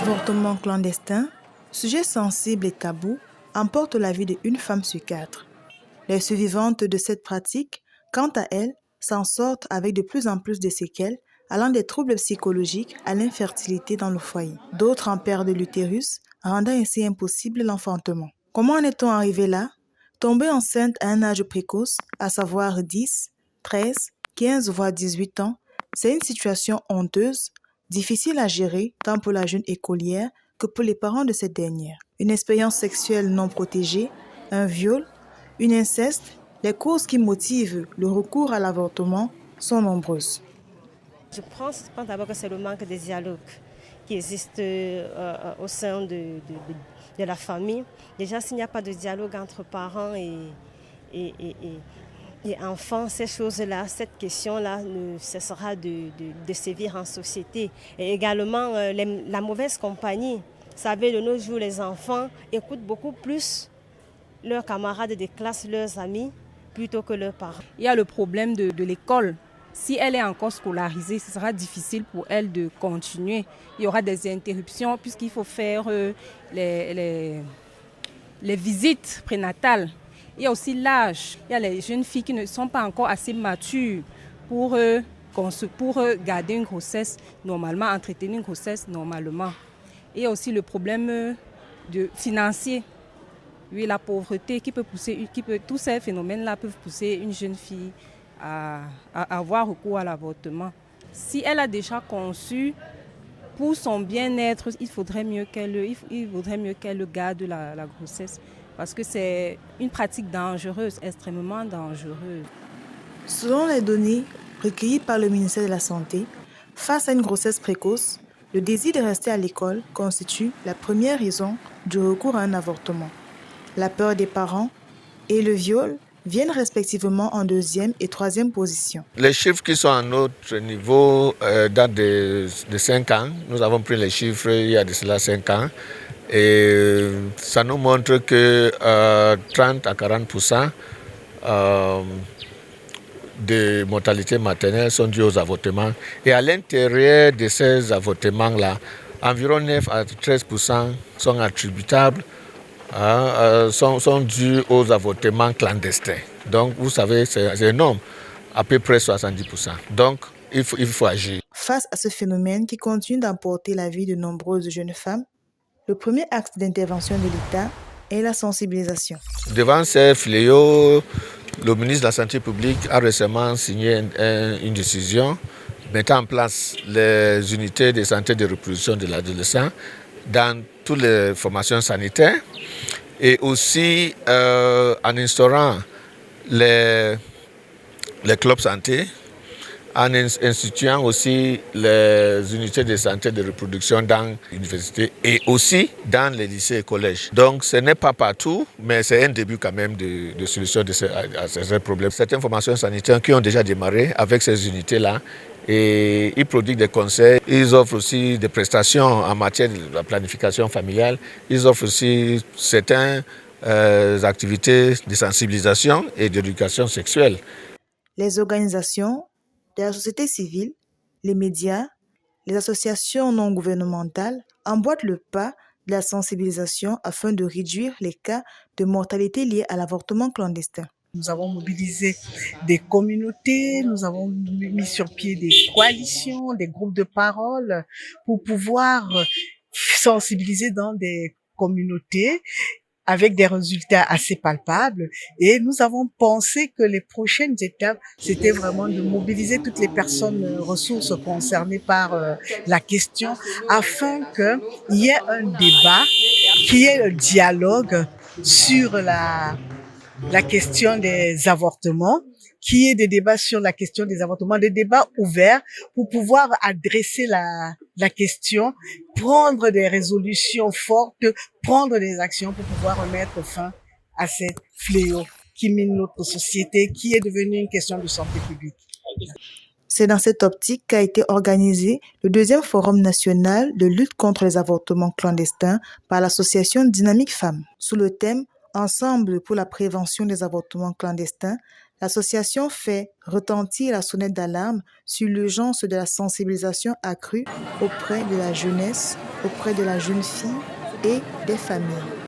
L'avortement clandestin, sujet sensible et tabou, emporte la vie d'une femme sur 4. Les survivantes de cette pratique, quant à elles, s'en sortent avec de plus en plus de séquelles, allant des troubles psychologiques à l'infertilité dans le foyer. D'autres en perdent l'utérus, rendant ainsi impossible l'enfantement. Comment en est-on arrivé là? Tomber enceinte à un âge précoce, à savoir 10, 13, 15 voire 18 ans, c'est une situation honteuse, difficile à gérer tant pour la jeune écolière que pour les parents de cette dernière. Une expérience sexuelle non protégée, un viol, une inceste, les causes qui motivent le recours à l'avortement sont nombreuses. Je pense d'abord que c'est le manque de dialogue qui existe au sein de la famille. Déjà, s'il n'y a pas de dialogue entre parents et enfants, ces choses-là, cette question-là ne cessera de sévir en société. Et également, la mauvaise compagnie. Vous savez, de nos jours, les enfants écoutent beaucoup plus leurs camarades de classe, leurs amis, plutôt que leurs parents. Il y a le problème de l'école. Si elle est encore scolarisée, ce sera difficile pour elle de continuer. Il y aura des interruptions puisqu'il faut faire les visites prénatales. Il y a aussi l'âge. Il y a les jeunes filles qui ne sont pas encore assez matures pour garder une grossesse normalement, entretenir une grossesse normalement. Il y a aussi le problème financier. Oui, la pauvreté tous ces phénomènes-là peuvent pousser une jeune fille à avoir recours à l'avortement. Si elle a déjà conçu, pour son bien-être, il vaudrait mieux qu'elle garde la grossesse parce que c'est une pratique dangereuse, extrêmement dangereuse. Selon les données recueillies par le ministère de la Santé, face à une grossesse précoce, le désir de rester à l'école constitue la première raison du recours à un avortement. La peur des parents et le viol viennent respectivement en 2e et 3e position. Les chiffres qui sont à notre niveau datent de 5 ans. Nous avons pris les chiffres il y a de cela 5 ans. Et ça nous montre que 30 à 40% de mortalité maternelle sont dues aux avortements. Et à l'intérieur de ces avortements-là, environ 9 à 13% sont attributables sont dus aux avortements clandestins. Donc, vous savez, c'est énorme, à peu près 70%. Donc, il faut agir. Face à ce phénomène qui continue d'emporter la vie de nombreuses jeunes femmes, le premier acte d'intervention de l'État est la sensibilisation. Devant ces fléaux, le ministre de la Santé publique a récemment signé une décision mettant en place les unités de santé de reproduction de l'adolescent dans toutes les formations sanitaires et aussi en instaurant les clubs santé, en instituant aussi les unités de santé de reproduction dans l'université et aussi dans les lycées et collèges. Donc ce n'est pas partout, mais c'est un début quand même de solution à ces problèmes. Certaines formations sanitaires qui ont déjà démarré avec ces unités-là, et ils prodiguent des conseils, ils offrent aussi des prestations en matière de la planification familiale, ils offrent aussi certaines activités de sensibilisation et d'éducation sexuelle. Les organisations de la société civile, les médias, les associations non gouvernementales emboîtent le pas de la sensibilisation afin de réduire les cas de mortalité liés à l'avortement clandestin. Nous avons mobilisé des communautés, nous avons mis sur pied des coalitions, des groupes de parole pour pouvoir sensibiliser dans des communautés avec des résultats assez palpables. Et nous avons pensé que les prochaines étapes, c'était vraiment de mobiliser toutes les personnes ressources concernées par la question afin qu'il y ait un débat, qu'il y ait un dialogue sur la question des avortements, qu'il y ait des débats sur la question des avortements, des débats ouverts pour pouvoir adresser la question, prendre des résolutions fortes, prendre des actions pour pouvoir remettre fin à ces fléaux qui minent notre société, qui est devenue une question de santé publique. C'est dans cette optique qu'a été organisé le 2e Forum national de lutte contre les avortements clandestins par l'association Dynamique Femmes, sous le thème Ensemble pour la prévention des avortements clandestins, L'association fait retentir la sonnette d'alarme sur l'urgence de la sensibilisation accrue auprès de la jeunesse, auprès de la jeune fille et des familles.